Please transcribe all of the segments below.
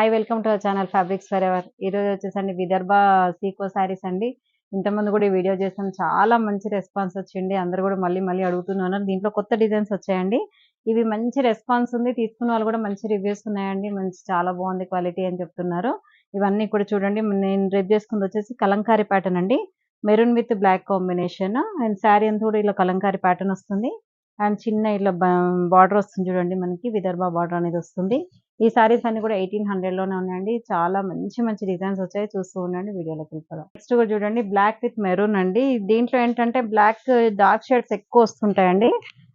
Hi welcome to our channel fabrics for ever. ఈరోజు వచ్చేసండి విదర్భ సీకో శారీస్ అండి. ఇంతకుముందు కూడా ఈ వీడియో చేసాం, చాలా మంచి రెస్పాన్స్ వచ్చింది. అందరూ కూడా మళ్ళీ మళ్ళీ అడుగుతున్నారు. దీంట్లో కొత్త డిజైన్స్ వచ్చాయండి. ఇవి మంచి రెస్పాన్స్ ఉంది, తీసుకున్న వాళ్ళు కూడా మంచి రివ్యూస్ ఉన్నాయండి. మంచి చాలా బాగుంది క్వాలిటీ అని చెప్తున్నారు. ఇవన్నీ కూడా చూడండి. నేను రేపు చేసుకుంది వచ్చేసి కలంకారీ ప్యాటర్న్ అండి. Maroon with black combination and sari అంతా కూడా ఇలా కలంకారీ ప్యాటర్న్ వస్తుంది. అండ్ చిన్న ఇలా బార్డర్ వస్తుంది చూడండి, మనకి విదర్భ బార్డర్ అనేది వస్తుంది. ఈ సారీస్ అన్ని కూడా 1800 లోనే ఉన్నాయండి. చాలా మంచి మంచి డిజైన్స్ వచ్చాయి, చూస్తూ ఉండండి. వీడియోలోకి వెళ్ళిపోదాం. నెక్స్ట్ కూడా చూడండి, బ్లాక్ విత్ మెరూన్ అండి. దీంట్లో ఏంటంటే బ్లాక్ డార్క్ షేడ్స్ ఎక్కువ వస్తుంటాయండి.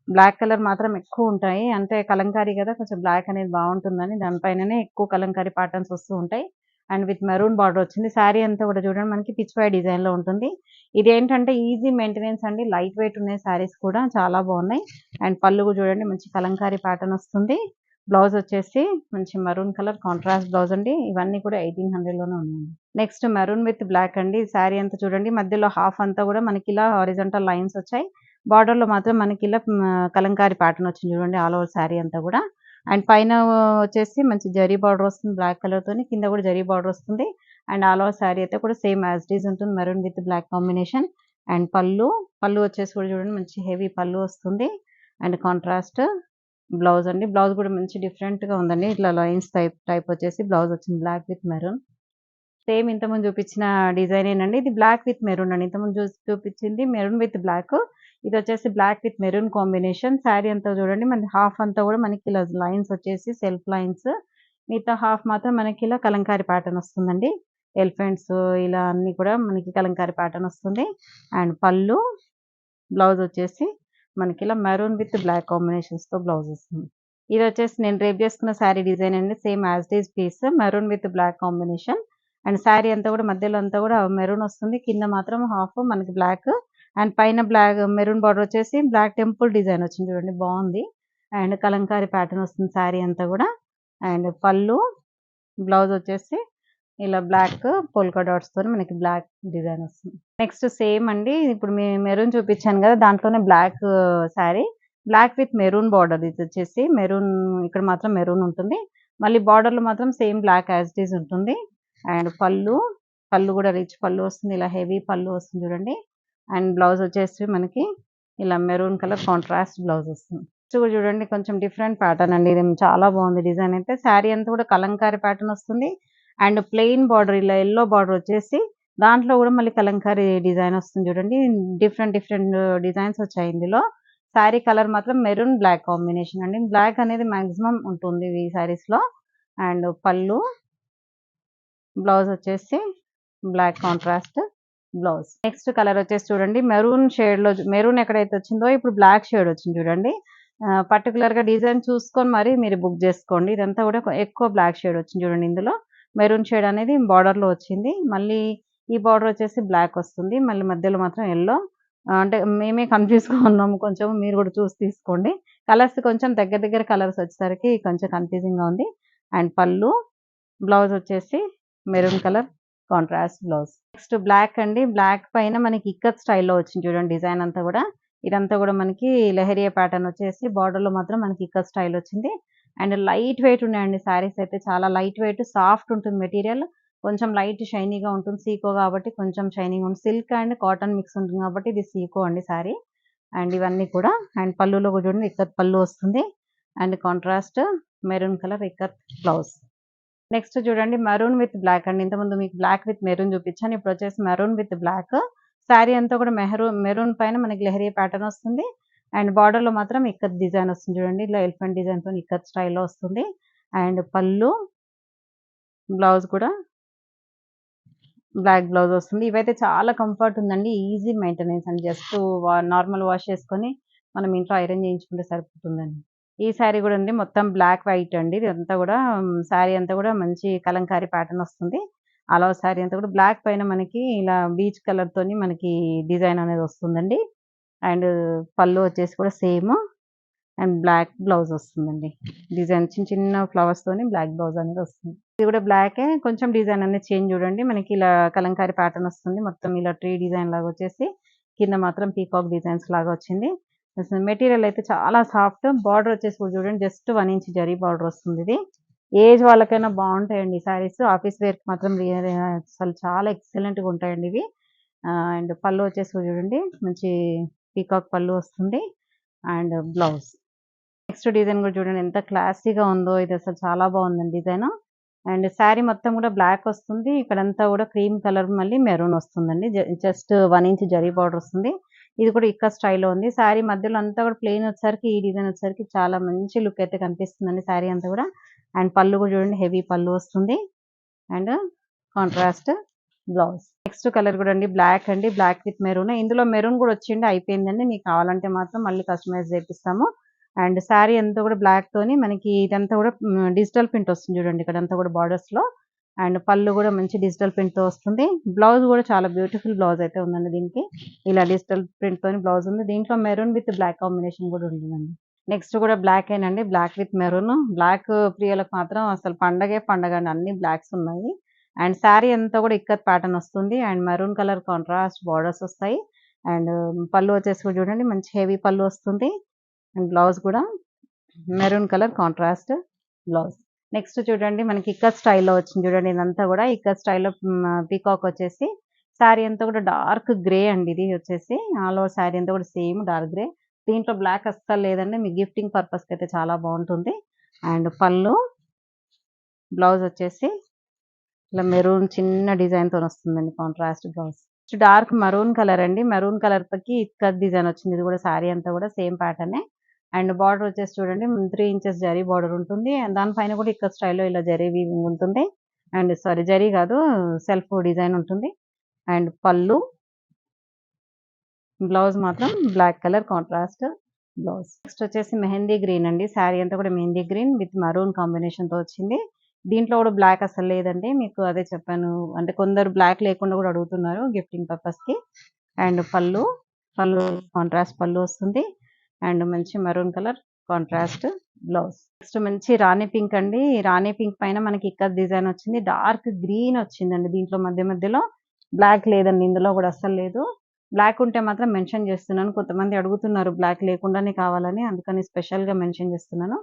బ్లాక్ కలర్ మాత్రం ఎక్కువ ఉంటాయి. అంటే కలంకారీ కదా, కొంచెం బ్లాక్ అనేది బాగుంటుందని దానిపైననే ఎక్కువ కలంకారీ ప్యాటర్న్స్ వస్తూ ఉంటాయి. అండ్ విత్ మెరూన్ బార్డర్ వచ్చింది. శారీ అంతా కూడా చూడండి మనకి పిచ్ వై డిజైన్ లో ఉంటుంది. ఇది ఏంటంటే ఈజీ మెయింటెనెన్స్ అండి, లైట్ వెయిట్ ఉన్నాయి శారీస్ కూడా, చాలా బాగున్నాయి. అండ్ పళ్ళు కూడా చూడండి మంచి కలంకారీ ప్యాటర్న్ వస్తుంది. బ్లౌజ్ వచ్చేసి మంచి మరూన్ కలర్ కాంట్రాస్ట్ బ్లౌజ్ అండి. ఇవన్నీ కూడా 1800 లోనే ఉన్నాయి. నెక్స్ట్ మెరూన్ విత్ బ్లాక్ అండి. శారీ అంతా చూడండి, మధ్యలో హాఫ్ అంతా కూడా మనకి ఇలా హారిజంటల్ లైన్స్ వచ్చాయి. బార్డర్ లో మాత్రం మనకి ఇలా కలంకారీ ప్యాటర్న్ వచ్చింది చూడండి, ఆల్ ఓవర్ శారీ అంతా కూడా. అండ్ పైన వచ్చేసి మంచి జరీ బార్డర్ వస్తుంది బ్లాక్ కలర్ తోని, కింద కూడా జరీ బార్డర్ వస్తుంది. అండ్ ఆల్ ఓవర్ శారీ అయితే కూడా సేమ్ యాజ్ ఇట్ ఈజ్ ఉంటుంది, maroon with black combination. And pallu వచ్చేసి కూడా చూడండి మంచి హెవీ పళ్ళు వస్తుంది. అండ్ కాంట్రాస్ట్ బ్లౌజ్ అండి. బ్లౌజ్ కూడా మంచి డిఫరెంట్ గా ఉందండి. ఇట్లా లైన్స్ టైప్ వచ్చేసి బ్లౌజ్ వచ్చింది బ్లాక్ విత్ మెరూన్. సేమ్ ఇంతకుముందు చూపించిన డిజైన్ ఏనండి. ఇది బ్లాక్ విత్ మెరూన్ అండి. ఇంతకుముందు చూపించింది మెరూన్ విత్ బ్లాక్, ఇది వచ్చేసి black with maroon combination. Sari అంతా చూడండి మన హాఫ్ అంతా కూడా మనకి ఇలా లైన్స్ వచ్చేసి సెల్ఫ్ లైన్స్, మిగతా హాఫ్ మాత్రం మనకి ఇలా కలంకారీ ప్యాటర్న్ వస్తుందండి. ఎలిఫెంట్స్ ఇలా అన్ని కూడా మనకి కలంకారీ ప్యాటర్న్ వస్తుంది. అండ్ బ్లౌజ్ వచ్చేసి మనకి ఇలా మెరూన్ విత్ బ్లాక్ కాంబినేషన్స్ తో బ్లౌజ్ వస్తుంది. ఇది వచ్చేసి నేను రేపు చేసుకున్న శారీ డిజైన్ అండి. Same as it is piece, maroon with black combination. And sari అంతా కూడా మధ్యలో అంతా కూడా మెరూన్ వస్తుంది, కింద మాత్రం హాఫ్ మనకి బ్లాక్. అండ్ పైన బ్లాక్ మెరూన్ బార్డర్ వచ్చేసి బ్లాక్ టెంపుల్ డిజైన్ వచ్చింది చూడండి, బాగుంది. అండ్ కలంకారీ ప్యాటర్న్ వస్తుంది శారీ అంతా కూడా. అండ్ బ్లౌజ్ వచ్చేసి ఇలా బ్లాక్ పోల్కా డాట్స్ తో మనకి బ్లాక్ డిజైన్ వస్తుంది. నెక్స్ట్ సేమ్ అండి, ఇప్పుడు మెరూన్ చూపించాను కదా, దాంట్లోనే black sari, black with maroon border. ఇది వచ్చేసి మెరూన్, ఇక్కడ మాత్రం మెరూన్ ఉంటుంది. మళ్ళీ బార్డర్ లో మాత్రం same black as it is ఉంటుంది. అండ్ పళ్ళు కూడా రిచ్ పళ్ళు వస్తుంది, ఇలా హెవీ పళ్ళు వస్తుంది చూడండి. అండ్ బ్లౌజ్ వచ్చేసి మనకి ఇలా మెరూన్ కలర్ కాంట్రాస్ట్ బ్లౌజ్ వస్తుంది. కూడా చూడండి కొంచెం డిఫరెంట్ ప్యాటర్న్ అండి, ఇది చాలా బాగుంది డిజైన్ అయితే. శారీ అంతా కూడా కలంకారీ ప్యాటర్న్ వస్తుంది. అండ్ ప్లెయిన్ బార్డర్ ఇలా ఎల్లో బార్డర్ వచ్చేసి దాంట్లో కూడా మళ్ళీ కలంకారీ డిజైన్ వస్తుంది చూడండి. డిఫరెంట్ డిజైన్స్ వచ్చాయి ఇందులో. శారీ కలర్ మాత్రం మెరూన్ బ్లాక్ కాంబినేషన్ అండి. బ్లాక్ అనేది మాక్సిమం ఉంటుంది ఈ శారీస్ లో. అండ్ బ్లౌజ్ వచ్చేసి black contrast blouse. Next colour వచ్చేసి చూడండి, మెరూన్ షేడ్ లో, మెరూన్ ఎక్కడైతే వచ్చిందో ఇప్పుడు బ్లాక్ షేడ్ వచ్చింది చూడండి. పర్టికులర్ గా డిజైన్ చూసుకొని మరి మీరు బుక్ చేసుకోండి. ఇదంతా కూడా ఎక్కువ బ్లాక్ షేడ్ వచ్చింది చూడండి. ఇందులో మెరూన్ షేడ్ అనేది బార్డర్ లో వచ్చింది. మళ్ళీ ఈ బార్డర్ వచ్చేసి బ్లాక్ వస్తుంది, మళ్ళీ మధ్యలో మాత్రం ఎల్లో. అంటే మేమే కన్ఫ్యూజ్ గా ఉన్నాము కొంచెం, మీరు కూడా చూసి తీసుకోండి. కలర్స్ కొంచెం దగ్గర కలర్స్ వచ్చేసరికి కొంచెం కన్ఫ్యూజింగ్ గా ఉంది. అండ్ బ్లౌజ్ వచ్చేసి maroon colour contrast blouse. Next black అండి. బ్లాక్ పైన మనకి ఇక్కత్ స్టైల్లో వచ్చింది చూడండి డిజైన్ అంతా కూడా. ఇదంతా కూడా మనకి లెహరియా ప్యాటర్న్ వచ్చేసి బార్డర్ లో మాత్రం మనకి ఇక్కత్ స్టైల్ వచ్చింది. అండ్ లైట్ వెయిట్ ఉన్నాయండి శారీస్ అయితే, చాలా లైట్ వెయిట్, సాఫ్ట్ ఉంటుంది మెటీరియల్. కొంచెం లైట్ షైనీగా ఉంటుంది, సీకో కాబట్టి కొంచెం షైనింగ్ ఉంటుంది. సిల్క్ అండ్ కాటన్ మిక్స్ ఉంటుంది కాబట్టి ఇది సీకో అండి శారీ. అండ్ ఇవన్నీ కూడా. అండ్ పళ్ళులో కూడా చూడండి ఇక్కత్ పళ్ళు వస్తుంది. And contrast maroon colour ikat blouse. Next చూడండి మెరూన్ విత్ బ్లాక్ అండి. ఇంతకుముందు మీకు బ్లాక్ విత్ మెరూన్ చూపించాను, ఇప్పుడు వచ్చేసి మెరూన్ విత్ బ్లాక్. శారీ అంతా కూడా మెరూన్ పైన మనకి లెహరియా ప్యాటర్న్ వస్తుంది. అండ్ బార్డర్ లో మాత్రం ఇక్కత్ డిజైన్ వస్తుంది చూడండి, ఇలా ఎలిఫెంట్ డిజైన్ తో ఇక్కత్ స్టైల్లో వస్తుంది. అండ్ బ్లౌజ్ కూడా బ్లాక్ బ్లౌజ్ వస్తుంది. ఇవైతే చాలా కంఫర్ట్ ఉందండి, ఈజీ మెయింటెనెన్స్ అండి. జస్ట్ నార్మల్ వాష్ చేసుకొని మనం ఇంట్లో ఐరన్ చేయించుకుంటే సరిపోతుందండి. ఈ శారీ కూడా ఉంది, మొత్తం బ్లాక్ వైట్ అండి. ఇదంతా కూడా శారీ అంతా కూడా మంచి కలంకారీ ప్యాటర్న్ వస్తుంది. అలా శారీ అంతా కూడా బ్లాక్ పైన మనకి ఇలా బీచ్ కలర్ తోని మనకి డిజైన్ అనేది వస్తుందండి. అండ్ పళ్ళు వచ్చేసి కూడా సేమ్. అండ్ బ్లాక్ బ్లౌజ్ వస్తుందండి. డిజైన్ చిన్న ఫ్లవర్స్ తోని బ్లాక్ బ్లౌజ్ అనేది వస్తుంది. ఇది కూడా బ్లాకే, కొంచెం డిజైన్ అనేది చేంజ్ చూడండి. మనకి ఇలా కలంకారీ ప్యాటర్న్ వస్తుంది, మొత్తం ఇలా ట్రీ డిజైన్ లాగా వచ్చేసి కింద మాత్రం పీకాక్ డిజైన్స్ లాగా వచ్చింది. మెటీరియల్ అయితే చాలా సాఫ్ట్. బార్డర్ వచ్చేసి కూడా చూడండి జస్ట్ 1 ఇంచ్ జరీ బార్డర్ వస్తుంది. ఇది ఏజ్ వాళ్ళకైనా బాగుంటాయండి ఈ శారీస్. ఆఫీస్ వేర్కి మాత్రం అసలు చాలా ఎక్సలెంట్గా ఉంటాయండి ఇవి. అండ్ పళ్ళు వచ్చేసి చూడండి మంచి పీకాక్ పళ్ళు వస్తుంది అండ్ బ్లౌజ్. నెక్స్ట్ డిజైన్ కూడా చూడండి ఎంత క్లాసీగా ఉందో, ఇది అసలు చాలా బాగుందండి డిజైన్. అండ్ శారీ మొత్తం కూడా బ్లాక్ వస్తుంది, ఇక్కడంతా కూడా క్రీమ్ కలర్ మళ్ళీ మెరూన్ వస్తుందండి. జస్ట్ 1 ఇంచ్ జరీ బార్డర్ వస్తుంది. ఇది కూడా ఇక్క స్టైల్లో ఉంది. శారీ మధ్యలో అంతా కూడా ప్లెయిన్ వచ్చేసరికి ఈ డిజైన్ వచ్చేసరికి చాలా మంచి లుక్ అయితే కనిపిస్తుందండి శారీ అంతా కూడా. అండ్ పళ్ళు కూడా చూడండి హెవీ పళ్ళు వస్తుంది and contrast blouse. Next colour కూడా అండి బ్లాక్ అండి, బ్లాక్ విత్ మెరూన్. ఇందులో మెరూన్ కూడా వచ్చిండి, అయిపోయిందండి. మీకు కావాలంటే మాత్రం మళ్ళీ కస్టమైజ్ చేపిస్తాము. అండ్ శారీ అంతా కూడా బ్లాక్ తోని మనకి ఇదంతా కూడా డిజిటల్ ప్రింట్ వస్తుంది చూడండి ఇక్కడంతా కూడా బార్డర్స్ లో. అండ్ పళ్ళు కూడా మంచి డిజిటల్ ప్రింట్ తో వస్తుంది. బ్లౌజ్ కూడా చాలా బ్యూటిఫుల్ బ్లౌజ్ అయితే ఉందండి దీనికి. ఇలా డిజిటల్ ప్రింట్ తోని బ్లౌజ్ ఉంది. దీంట్లో మెరూన్ విత్ బ్లాక్ కాంబినేషన్ కూడా ఉంటుందండి. నెక్స్ట్ కూడా బ్లాక్ ఏనండి, బ్లాక్ విత్ మెరూన్. బ్లాక్ ప్రియులకు మాత్రం అసలు పండగే పండగ అండి, అన్ని బ్లాక్స్ ఉన్నాయి. అండ్ శారీ అంతా కూడా ఇక్కత్ ప్యాటర్న్ వస్తుంది and maroon colour contrast borders వస్తాయి. అండ్ పళ్ళు వచ్చేసి కూడా చూడండి మంచి హెవీ పళ్ళు వస్తుంది అండ్ బ్లౌజ్ కూడా maroon colour contrast blouse. Next చూడండి మనకి ఇక్కత్ స్టైల్లో వచ్చింది చూడండి. ఇదంతా కూడా ఇక్కత్ స్టైల్లో పీకాక్ వచ్చేసి శారీ అంతా కూడా డార్క్ గ్రే అండి. ఇది వచ్చేసి ఆల్ ఓవర్ శారీ అంతా కూడా సేమ్ డార్క్ గ్రే. దీంట్లో బ్లాక్ అస్సలు లేదండి, మీ గిఫ్టింగ్ పర్పస్కి అయితే చాలా బాగుంటుంది. అండ్ పళ్ళు బ్లౌజ్ వచ్చేసి ఇలా మెరూన్ చిన్న డిజైన్ తో వస్తుందండి contrast blouse. Dark maroon colour అండి, మెరూన్ కలర్ పకి ఇక్కత్ డిజైన్ వచ్చింది. ఇది కూడా శారీ అంతా కూడా సేమ్ ప్యాటర్నే. అండ్ బార్డర్ వచ్చేసి చూడండి 3 ఇంచెస్ జరీ బార్డర్ ఉంటుంది. దానిపైన కూడా ఇక్కత్ స్టైల్లో ఇలా జరీ వీవింగ్ ఉంటుంది. అండ్ సారీ జరీ కాదు, సెల్ఫ్ డిజైన్ ఉంటుంది. అండ్ పళ్ళు బ్లౌజ్ మాత్రం black colour contrast blouse. Next వచ్చేసి మెహందీ గ్రీన్ అండి. శారీ అంతా కూడా mehndi green with maroon combination తో వచ్చింది. దీంట్లో కూడా బ్లాక్ అసలు లేదండి, మీకు అదే చెప్పాను. అంటే కొందరు బ్లాక్ లేకుండా కూడా అడుగుతున్నారు గిఫ్టింగ్ పర్పస్ కి. అండ్ పళ్ళు కాంట్రాస్ట్ పళ్ళు వస్తుంది అండ్ మంచి maroon colour contrast blouse. Next మంచి రాణి పింక్ అండి. రాణి పింక్ పైన మనకి ఇక్కత్ డిజైన్ వచ్చింది, డార్క్ గ్రీన్ వచ్చిందండి. దీంట్లో మధ్య మధ్యలో బ్లాక్ లేదండి, ఇందులో కూడా అస్సలు లేదు. బ్లాక్ ఉంటే మాత్రం మెన్షన్ చేస్తున్నాను, కొంతమంది అడుగుతున్నారు బ్లాక్ లేకుండానే కావాలని, అందుకని స్పెషల్ గా మెన్షన్ చేస్తున్నాను.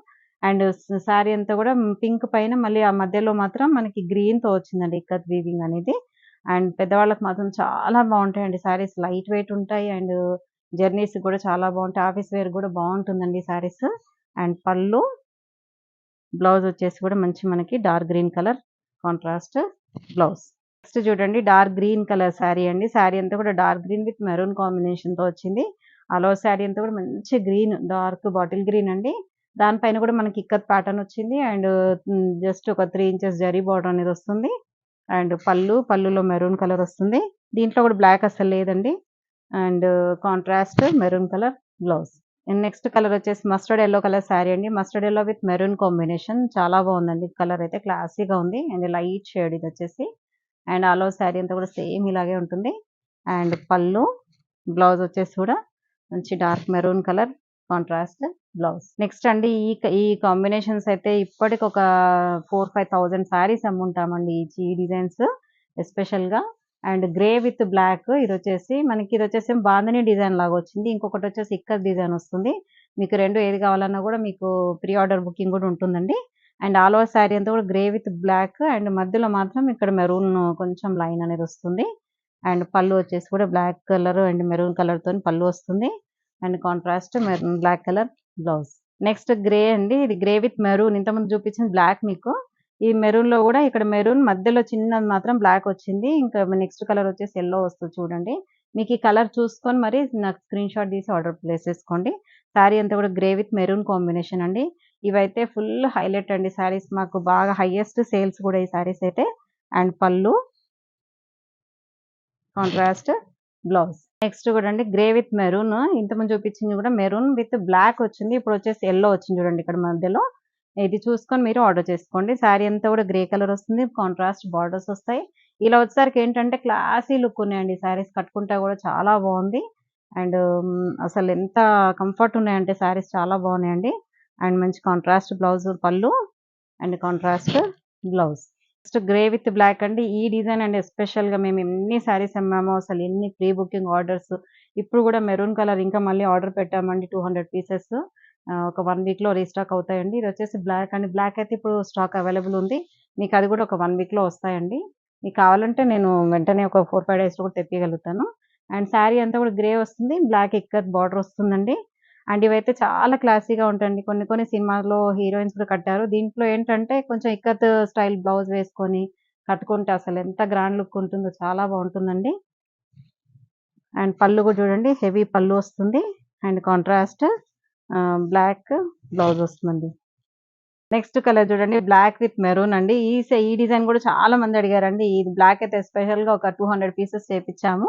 అండ్ శారీ అంతా కూడా పింక్ పైన మళ్ళీ ఆ మధ్యలో మాత్రం మనకి గ్రీన్ తో వచ్చిందండి ఇక్కత్ వీవింగ్ అనేది. అండ్ పెద్దవాళ్ళకి మాత్రం చాలా బాగుంటాయండి శారీస్, లైట్ వెయిట్ ఉంటాయి అండ్ జర్నీస్ కూడా చాలా బాగుంటాయి, ఆఫీస్ వేర్ కూడా బాగుంటుందండి శారీస్. అండ్ పళ్ళు బ్లౌజ్ వచ్చేసి కూడా మంచి మనకి dark green colour contrast blouse. Next చూడండి డార్క్ గ్రీన్ కలర్ శారీ అండి. శారీ అంతా కూడా dark green with maroon combination తో వచ్చింది. అలో శారీ అంతా కూడా మంచి గ్రీన్, డార్క్ బాటిల్ గ్రీన్ అండి. దానిపైన కూడా మనకి ఇక్కత్ ప్యాటర్న్ వచ్చింది అండ్ జస్ట్ ఒక 3 ఇంచెస్ జరీ బార్డర్ అనేది వస్తుంది. అండ్ పళ్ళులో మెరూన్ కలర్ వస్తుంది. దీంట్లో కూడా బ్లాక్ అసలు లేదండి. And contrast maroon colour blouse. Next colour వచ్చేసి మస్టర్డ్ ఎల్లో కలర్ శారీ అండి. Mustard yellow with maroon combination చాలా బాగుందండి. కలర్ అయితే క్లాసీగా ఉంది అండ్ లైట్ షేడ్ ఇది వచ్చేసి. అండ్ ఆల్ ఓవర్ శారీ అంతా కూడా సేమ్ ఇలాగే ఉంటుంది. అండ్ పళ్ళు బ్లౌజ్ వచ్చేసి కూడా మంచి dark maroon colour contrast blouse. Next అండి ఈ కాంబినేషన్స్ అయితే ఇప్పటికి ఒక 4-5,000 శారీస్ అమ్ముంటామండి ఈ డిజైన్స్ ఎస్పెషల్ గా. అండ్ గ్రే విత్ బ్లాక్ ఇది వచ్చేసి బాందని డిజైన్ లాగా వచ్చింది, ఇంకొకటి వచ్చేసి ఇక్కత్ డిజైన్ వస్తుంది. మీకు రెండు ఏది కావాలన్నా కూడా మీకు ప్రీ ఆర్డర్ బుకింగ్ కూడా ఉంటుందండి. అండ్ ఆల్ ఓవర్ శారీ అంతా కూడా గ్రే విత్ బ్లాక్ అండ్ మధ్యలో మాత్రం ఇక్కడ మెరూన్ కొంచెం లైన్ అనేది వస్తుంది. అండ్ పళ్ళు వచ్చేసి కూడా black colour and maroon colour తోని పళ్ళు వస్తుంది and contrast maroon black colour blouse. Next grey అండి, ఇది గ్రే విత్ మెరూన్. ఇంతకుముందు చూపించిన బ్లాక్, మీకు ఈ మెరూన్ లో కూడా ఇక్కడ మెరూన్ మధ్యలో చిన్నది మాత్రం బ్లాక్ వచ్చింది. ఇంకా నెక్స్ట్ కలర్ వచ్చేసి ఎల్లో వస్తుంది చూడండి. మీకు ఈ కలర్ చూసుకొని మరి నాకు స్క్రీన్ షాట్ తీసి ఆర్డర్ ప్లేస్ చేసుకోండి. శారీ అంతా కూడా గ్రే విత్ మెరూన్ కాంబినేషన్ అండి. ఇవైతే ఫుల్ హైలైట్ అండి శారీస్, మాకు బాగా హైయెస్ట్ సేల్స్ కూడా ఈ శారీస్ అయితే. అండ్ పళ్ళు కాంట్రాస్ట్ బ్లౌజ్. నెక్స్ట్ కూడా అండి గ్రే విత్ మెరూన్. ఇంతకుముందు చూపించింది కూడా మెరూన్ విత్ బ్లాక్ వచ్చింది, ఇప్పుడు వచ్చేసి ఎల్లో వచ్చింది చూడండి ఇక్కడ మధ్యలో. ఇది చూసుకొని మీరు ఆర్డర్ చేసుకోండి. శారీ అంతా కూడా గ్రే కలర్ వస్తుంది, కాంట్రాస్ట్ బార్డర్స్ వస్తాయి. ఇలా వచ్చేసరికి ఏంటంటే క్లాసీ లుక్ ఉన్నాయండి శారీస్, కట్టుకుంటే కూడా చాలా బాగుంది. అండ్ అసలు ఎంత కంఫర్ట్ ఉన్నాయంటే శారీస్ చాలా బాగున్నాయండి. అండ్ మంచి contrast blouse, pallu and contrast blouse. Next grey with black అండి. ఈ డిజైన్ అండి ఎస్పెషల్ గా మేము ఎన్ని శారీస్ అమ్మామో, అసలు ఎన్ని ప్రీ బుకింగ్ ఆర్డర్స్. ఇప్పుడు కూడా మెరూన్ కలర్ ఇంకా మళ్ళీ ఆర్డర్ పెట్టామండి 200 పీసెస్. ఒక 1 వీక్‌లో రీస్టాక్ అవుతాయండి. ఇది వచ్చేసి బ్లాక్ అండి. బ్లాక్ అయితే ఇప్పుడు స్టాక్ అవైలబుల్ ఉంది. మీకు అది కూడా ఒక 1 వీక్‌లో వస్తాయండి. మీకు కావాలంటే నేను వెంటనే ఒక 4, 5 డేస్‌లో కూడా తెప్పియగలుగుతాను. అండ్ శారీ అంతా కూడా గ్రే వస్తుంది. బ్లాక్ ఇక్కత్ బార్డర్ వస్తుందండి. అండ్ ఇవైతే చాలా క్లాసీగా ఉంటాయండి. కొన్ని కొన్ని సినిమాల్లో హీరోయిన్స్ కూడా కట్టారు. దీంట్లో ఏంటంటే కొంచెం ఇక్కత్ స్టైల్ బ్లౌజ్ వేసుకొని కట్టుకుంటే అసలు ఎంత గ్రాండ్ లుక్ ఉంటుందో చాలా బావుంటుందండి. అండ్ పళ్ళు కూడా చూడండి హెవీ పళ్ళు వస్తుంది. అండ్ కాంట్రాస్ట్ బ్లాక్ బ్లౌజ్ వస్తుందండి. నెక్స్ట్ కలర్ చూడండి బ్లాక్ విత్ మెరూన్ అండి. ఈ డిజైన్ కూడా చాలా మంది అడిగారండి. ఇది బ్లాక్ అయితే స్పెషల్‌గా ఒక 200 పీసెస్ చేపిచ్చాము.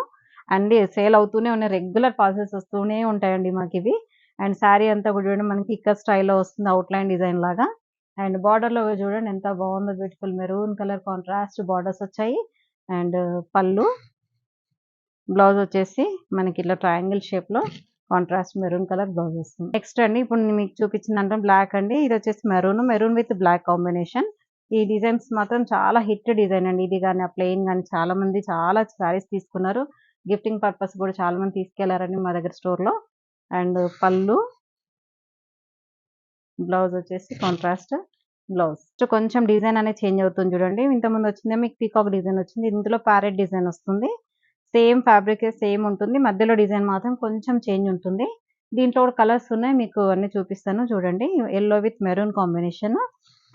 అండ్ సేల్ అవుతూనే ఉన్నాయి. రెగ్యులర్ పార్సెల్స్ వస్తూనే ఉంటాయండి మాకివి. అండ్ శారీ అంతా కూడా చూడండి మనకి ఇక్కత్ స్టైల్‌లో వస్తుంది అవుట్‌లైన్ డిజైన్ లాగా. అండ్ బార్డర్‌లో చూడండి ఎంత బాగుందో beautiful maroon colour contrast borders వచ్చాయి. అండ్ పళ్ళు, బ్లౌజ్ వచ్చేసి మనకి ఇట్లా ట్రయాంగిల్ షేప్‌లో కాంట్రాస్ట్ మెరూన్ కలర్ బ్లౌజ్ వస్తుంది. నెక్స్ట్ అండి ఇప్పుడు నేను మీకు చూపించిన దాంట్లో బ్లాక్ అండి. ఇది వచ్చేసి మెరూన్ విత్ బ్లాక్ కాంబినేషన్. ఈ డిజైన్స్ మాత్రం చాలా హిట్ డిజైన్ అండి. ఇది గాని, ఆ ప్లెయిన్ గాని చాలా మంది చాలా సారీస్ తీసుకున్నారు. గిఫ్టింగ్ పర్పస్ కూడా చాలా మంది తీసుకెళ్లారండి మా దగ్గర స్టోర్‌లో. అండ్ పళ్ళు, బ్లౌజ్ వచ్చేసి కాంట్రాస్ట్ బ్లౌజ్. కొంచెం డిజైన్ అనేది చేంజ్ అవుతుంది చూడండి. ఇంతకుముందు వచ్చిందేమో మీకు పీకాక్ డిజైన్ వచ్చింది. ఇందులో ప్యారెట్ డిజైన్ వస్తుంది. సేమ్ ఫ్యాబ్రికే సేమ్ ఉంటుంది. మధ్యలో డిజైన్ మాత్రం కొంచెం చేంజ్ ఉంటుంది. దీంట్లో కూడా కలర్స్ ఉన్నాయి. మీకు అన్నీ చూపిస్తాను చూడండి. Yellow with maroon combination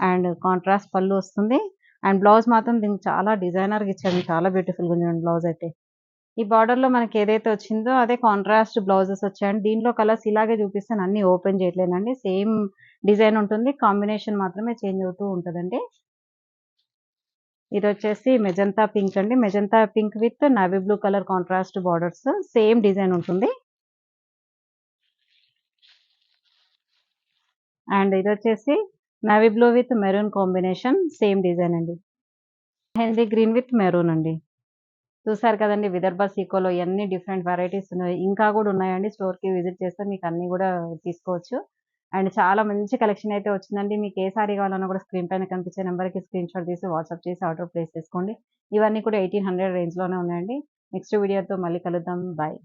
and contrast పళ్ళు వస్తుంది. అండ్ బ్లౌజ్ మాత్రం దీనికి చాలా డిజైనర్‌గా ఇచ్చారు. చాలా బ్యూటిఫుల్‌గా ఉంది చూడండి బ్లౌజ్ అయితే. ఈ బార్డర్‌లో మనకి ఏదైతే వచ్చిందో అదే కాంట్రాస్ట్ బ్లౌజెస్ వచ్చాయండి. దీంట్లో కలర్స్ ఇలాగే చూపిస్తాను. అన్నీ ఓపెన్ చేయట్లేనండి. సేమ్ డిజైన్ ఉంటుంది. కాంబినేషన్ మాత్రమే చేంజ్ అవుతూ ఉంటదండి. ఇదొచ్చేసి మెజంతా పింక్ అండి. Magenta pink with navy blue colour contrast borders. Same design ఉంటుంది. అండ్ ఇదొచ్చేసి navy blue with maroon combination same design అండి. మెహందీ గ్రీన్ విత్ మెరూన్ అండి. చూసారు కదండీ! విదర్భ సీకోలో ఎన్ని డిఫరెంట్ వెరైటీస్ ఉన్నాయి. ఇంకా కూడా ఉన్నాయండి. స్టోర్‌కి విజిట్ చేస్తే మీకు అన్నీ కూడా తీసుకోవచ్చు. అండ్ చాలా మంచి కలెక్షన్ అయితే వచ్చిందండి. మీకు ఏ సారీ కావాలన్నా కూడా స్క్రీన్ పైన కనిపించే నంబర్‌కి స్క్రీన్‌షాట్ తీసి వాట్సాప్ చేసి ఆర్డర్ ప్లేస్ చేసుకోండి. ఇవన్నీ కూడా 1800 రేంజ్‌లోనే ఉన్నాయండి. నెక్స్ట్ వీడియోతో మళ్ళీ కలుద్దాం. బాయ్.